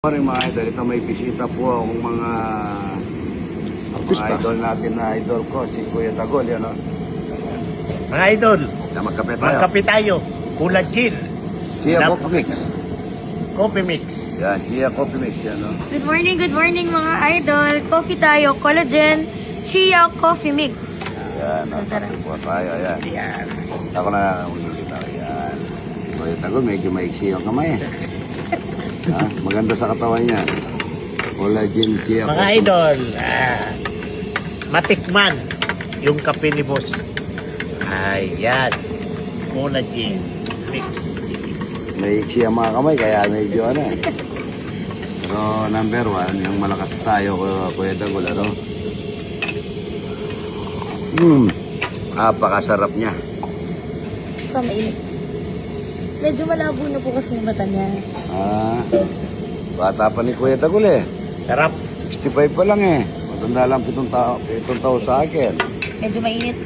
Morning mga idol, ito may bisita po akong mga idol natin na idol ko, si Kuya Tagol, yan o. Mga idol, Na magkape tayo. magkape tayo. Kulad gin. Chia Coffee Mix. Coffee mix. Yan, Chia Coffee Mix, yan o. Good morning mga idol. Coffee tayo, collagen, chia coffee mix. Yan, Tara. po tayo, yan. Yan. Ako na ulit ako, yan. Si Kuya Tagol, medyo maiksi yung kamay eh. Ha? Maganda sa katawan niya. Collagen, Chia Mga Coffee. idol, matikman yung kape ni boss. Ayan. Kulad gin mix. Maiksi ang mga kamay, kaya medyo ano eh. Pero number one, yung malakas tayo, Kuya Tagol, ano? Napakasarap niya. Ito, mainit. Medyo malabo na po kasi yung mata niya. Bata pa ni Kuya Tagol eh. Sarap. 65 pa lang eh. Matanda lang 7 taon sa akin. Medyo mainit.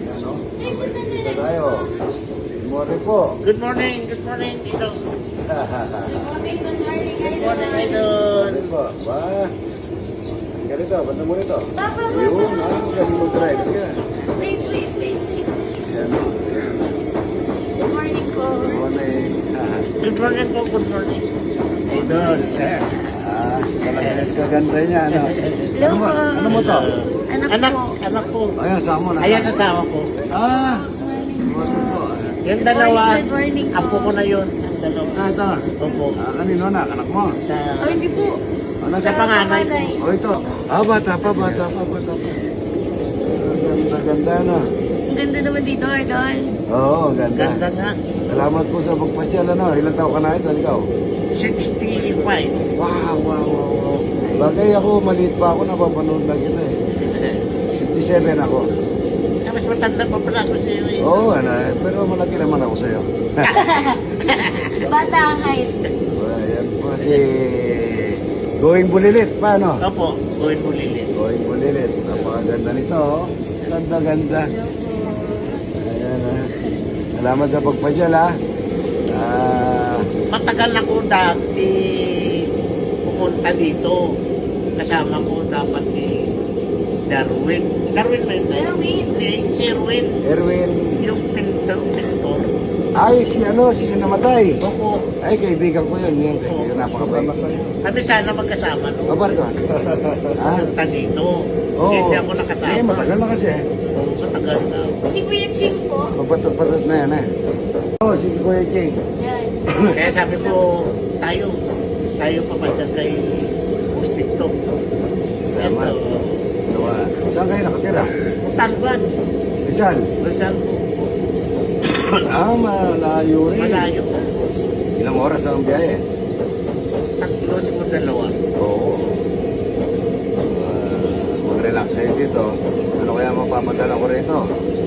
Ano? Dito tayo. Good morning po. Good morning dito. Good morning idol. Good po. Ba? Ganito, banda mo nito. Papa, Ayun, galing mo drive. Yan. wait. Yan. Good morning po. Good morning. Good morning po, good morning. Idol. Talaga kaganda niya, ano? Hello po. Ano mo to? Anak po. Ayan, sama na. Ayan asawa ko. Good morning po. Yung dalawa, Good morning po. apo ko na yun. Ang dalawa. Ito. Opo. Kanino na? Anak mo? Sa, Oh, hindi po. Ano sa panganay ko. Oh, ito. Bata pa. Ganda na. Ang ganda naman dito, idol. Oo, ganda. Ganda nga. Salamat po sa pagpasyal, ano. Ilang taon ka na ito, ikaw? 65. Wow. Bagay ako, maliit pa ako, napapanood lang kita eh. 57 ako. Mas matanda pa pala ako sa iyo eh. Oo, ano, pero malaki naman ako sa'yo. Bata ang height. Ayan po si Going Bulilit, paano? Opo, Going Bulilit. Going Bulilit, napakaganda nito, oh. Ganda. Ayan, salamat sa pagpasyal, ha. Matagal ako dati pupunta dito. Kasama ko dapat si Darwin. Darwin ba yun? Darwin. Si Erwin. Erwin, Yung pintor. ay, si namatay. Opo. Ay, kaibigan ko yun. Yung napakabay. Kami sana magkasama no. Kabar ko. Pupunta dito. Oo. Hindi ako nakasama. Eh, matagal na kasi. Oo, matagal na. Si Kuya Ching po. Papatot na yan, eh. Oo, si Kuya King. Yan. Kaya sabi ko, tayo papasyal kay Boss TikTok. Salamat. Saan kayo nakatira? Talban. Rizal. Rizal po. Malayo rin. Malayo po. Ilang oras ang biyahe? 3 o 2. Oo. Mag-relax kayo dito. Ano kaya mapapadala ko rito?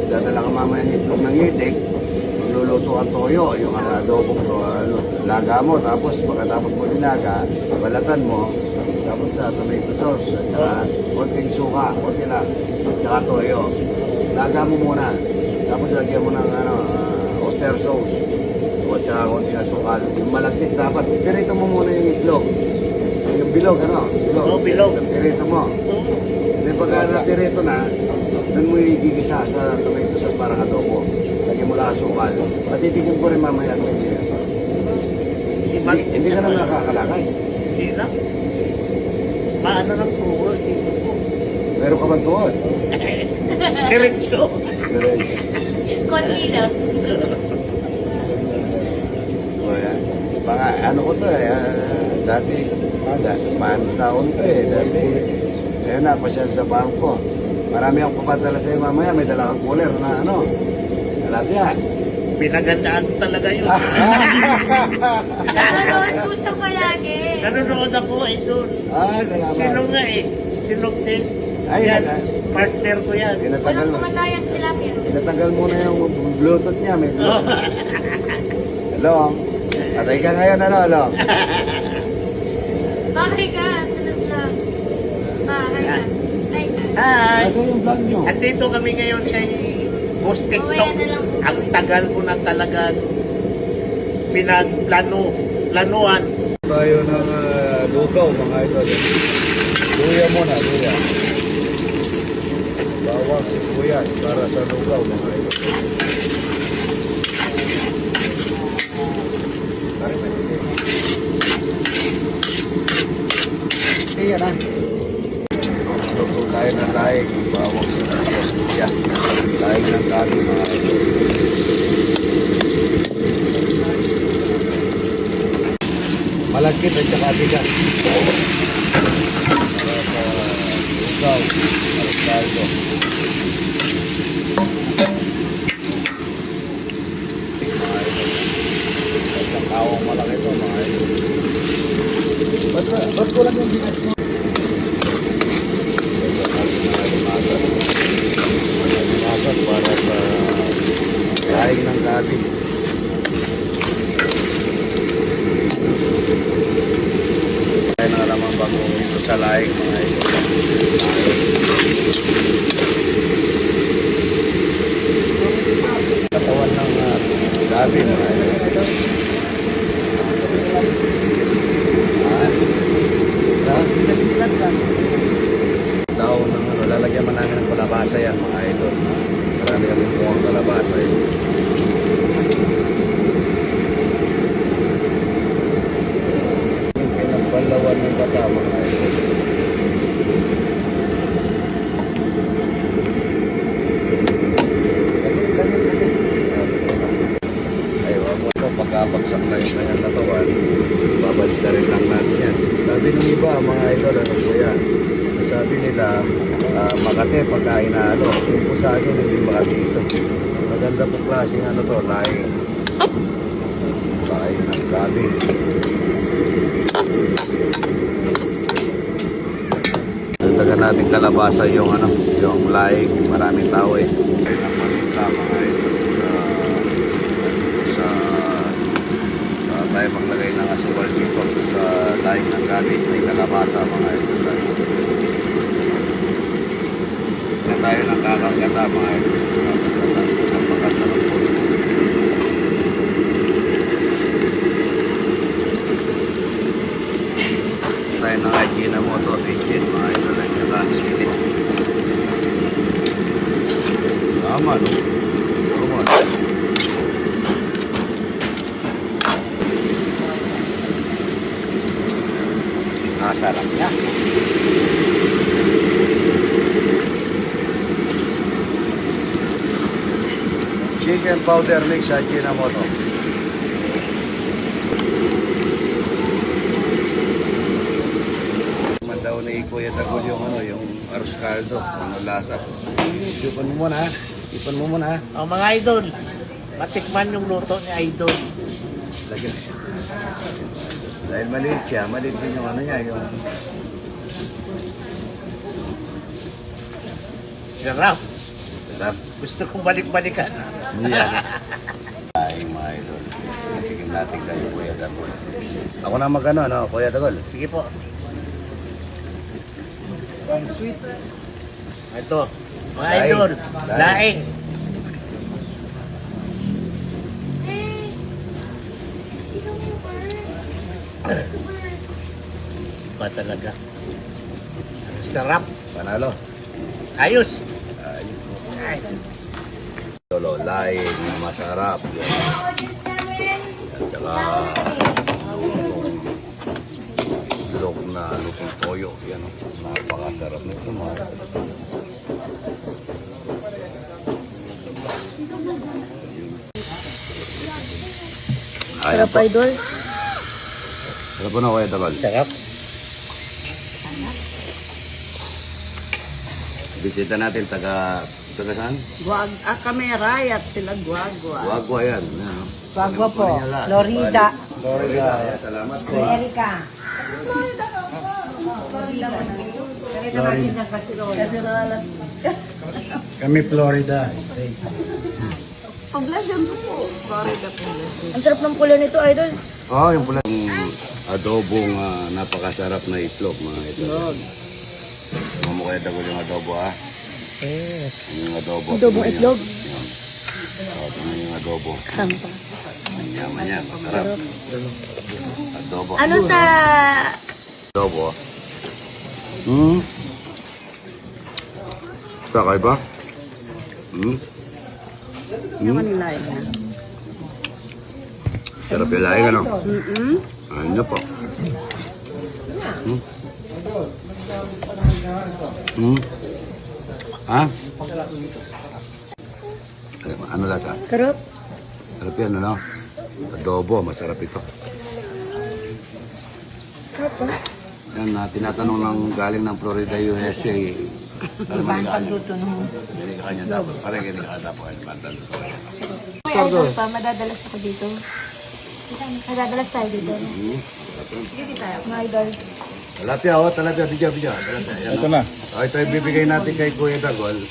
Dadala ka mamaya ng itlog ng itik. Magluluto ang toyo. Yung adobo ko, laga mo. Tapos pagkatapos mo dinaga, balatan mo. Tapos sa tomato sauce. At saka konting suka. Konti lang. Saka toyo. Laga mo muna. Tapos lagyan mo ng oyster sauce. At saka konting asukal. Yung malagkit dapat. Pirito mo muna yung itlog. Yung bilog, ano? Oo, bilog. Pirito mo. Hindi pagka natirito na, doon mo igigisa sa tomato sauce parang adobo. Lagyan mo lang asukal. Patitigin ko rin mamaya. Hindi ka naman nakakalakay. Hindi na. Paano ng tuhod? Dito po. Meron ka bang tuhod? Diretso. Konti lang. So, yan. Baka, ano ko to eh, dati manos na ako nito eh, dati, ayun na, pasyal sa bangko. Marami akong papadala sa'yo mamaya, may dala kang cooler na ano, talapia. Pinagandaan ko talaga yun. Nanonood po siya palagi. Nanonood ako ito. Ay, salamat. Sino nga eh? Sinong din? Ay, Yan, naka- partner ko yan. Tinatagal, Walang kumatayang tilapia. tinatagal mo na yung bluetooth niya, may Oh. bluetooth. Hello? Patay ka ngayon, ano, hello? Bakit ka? Sunod lang. Bakit ka? Like ka. Hi! Ano yung vlog nyo? At dito kami ngayon kay Boss TikTok. Mamaya na lang po. Ang tagal ko na talaga planuan tayo ng lugaw mga idol. Luya muna, luya. Bawang sibuyas para sa lugaw mga idol. Iya na. Luto tayo ng laing. Bawang sibuyas, luya. Laing ng gabi mga idol. Malagkit at saka bigas. Para sa lugaw, para sa kaldo. Mga idol. Isang kawang malaki ito mga idol. Ba't ko lang yung bigas mo? Masag para sa laing ng gabi. Kaya na naman bagong ito sa laing mga ito. Katawan ng gabi mga ito. Daon ng lalagyan man namin ng kalabasa yan mga idol. Marami kami mukhang kalabasa yun. Yung pinagpalawan ng bata mga idol. Ay, wag mo ito, pagkabagsak na yung kanyang katawan, babalik na rin lang natin yan. Sabi ng iba mga idol, ano po yan? Sabi nila, Makati pagka inaano. Yung po sa akin, hindi Makati ito. Maganda po klaseng ano to, laing. Laing ng gabi. Dagdagan natin kalabasa yung ano, yung laing. Maraming tao eh. Ay ng maninta mga ito. Sa tayo maglagay ng asukal dito sa laing ng gabi. May kalabasa mga ito. Tayo ng kakagata mga ito. Napakasarap po. Tayo ng Ajinomoto Pinchin mga ito lang yung sili. Tama no? Tama. Sarap niya. Chicken powder mix sa Ajinomoto. Man daw ni Kuya Tagol yung ano, yung arroz caldo, ano lasa. Ipan mo muna ha. Ipan mo muna ha. Oh, mga idol, matikman yung luto ni Idol. Lagyan. Dahil maliit siya, maliit din yung ano niya, yung Sarap. sarap. Gusto kong balik-balikan. Yan. Ay, mga idol. Tignan natin kayo, Kuya Tagol. Ako na magano, no, Kuya Tagol. Sige po. Ang sweet. Ito, mga Laing. idol, Laing. laing. Ba talaga? Sarap. Panalo. Ayos. Ayos. Ay. Lolo, laing na masarap. Yan. At saka log na lutong toyo. Yan, oh. Napakasarap nito mga. Ayan Sarap po. idol. Sarap po na Kuya Tagol. Sarap. Bisita natin taga saan? Kamera at sila guagua. Wagwa yan. Yan, oh. Guagua po. Manila. Florida. Florida. Ayan, salamat po. Amerika. Kasirola. Kami Florida State. Poblasyon po po. Florida po. Ang sarap ng pula nito idol. Oh, yung pula. Adobong napakasarap na itlog mga itlog. Mamukha Tagol yung adobo ah. Yung adobo. Adobong itlog. Yan. Oh, tingnan yung adobo. Kampa. Yaman yan, masarap. Adobo. Ano sa... Adobo. Sakay ba? Sarap yung laing, ano? Ano po? Ha? Ano lasa? Karot? Sarap yan, ano? Adobo, masarap ito. Karot ba? Yan, tinatanong ng galing ng Florida, USA. Ano man hindi ka kanya dapat. Parang hindi ka dapat. May idol pa, madadalas ako dito. Madadalas tayo dito. Mga idol. Talapia, oh, talapia, bigyan. Talapia, yan, Ito na. Oh, ito yung bibigay natin kay Kuya Dagol.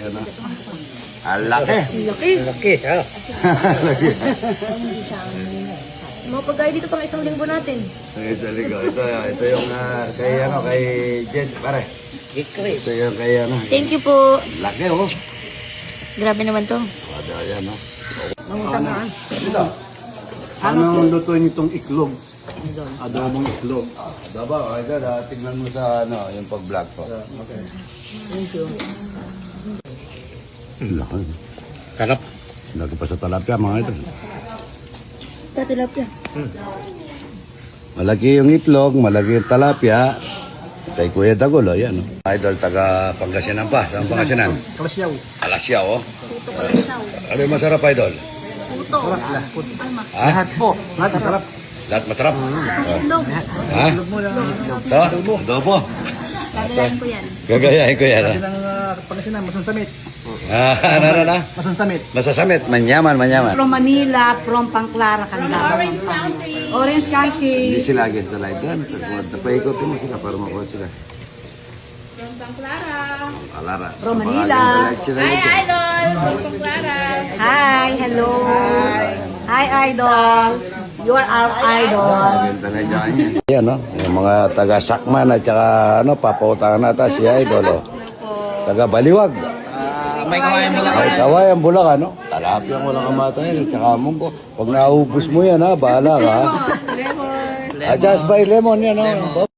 Yan, oh. Alaki. Laki, ha? Mapagay dito pang isang linggo natin. Ito yung kay Jen, pare. Ito yung kay Thank you po. laki, oh. Grabe naman to. Yan, oh. Ano ang lutuin itong iklog? Adobong iklog. Daba, tingnan mo sa yung pag-vlog ko. Okay. Laki. Sarap. Laki pa sa talapia, mga ito. Tatilapia. Malaki yung itlog, malaki yung talapia. Kay Kuya Dagol, yan. Idol, taga Pangasinan pa. Saan Pangasinan? Kalasyaw. Alasyaw, oh. Ano yung masarap, Idol? Ha? Lahat po. Lahat sarap. Lahat masarap? Ha? Ito? Adobo? Gagayahin ko yan. Gagayahin ko yan, ha? Pangasinan, masansamit. Ano? Masansamit. Masasamit, manyaman. From Manila, from Pangclara, Candaba. Orange Country. Hindi sila agad na live yan. Napaikotin mo sila para makuha sila. From Pangclara. Alara. From Manila. Hi, Idol! From Pangclara. Hi, hello. Hi, Idol. You are our idol. Yan, no? Yung mga taga-Sakman at saka papautangan natin si Idol, oh. Taga-Baliwag. May kawayan mo lang. Ay, kawayan Bulacan, no? Talapia mo lang kamatayin at saka munggo. Pag naubos mo yan, ha? Bahala ka, ha? Lemon. Just buy lemon yan, no?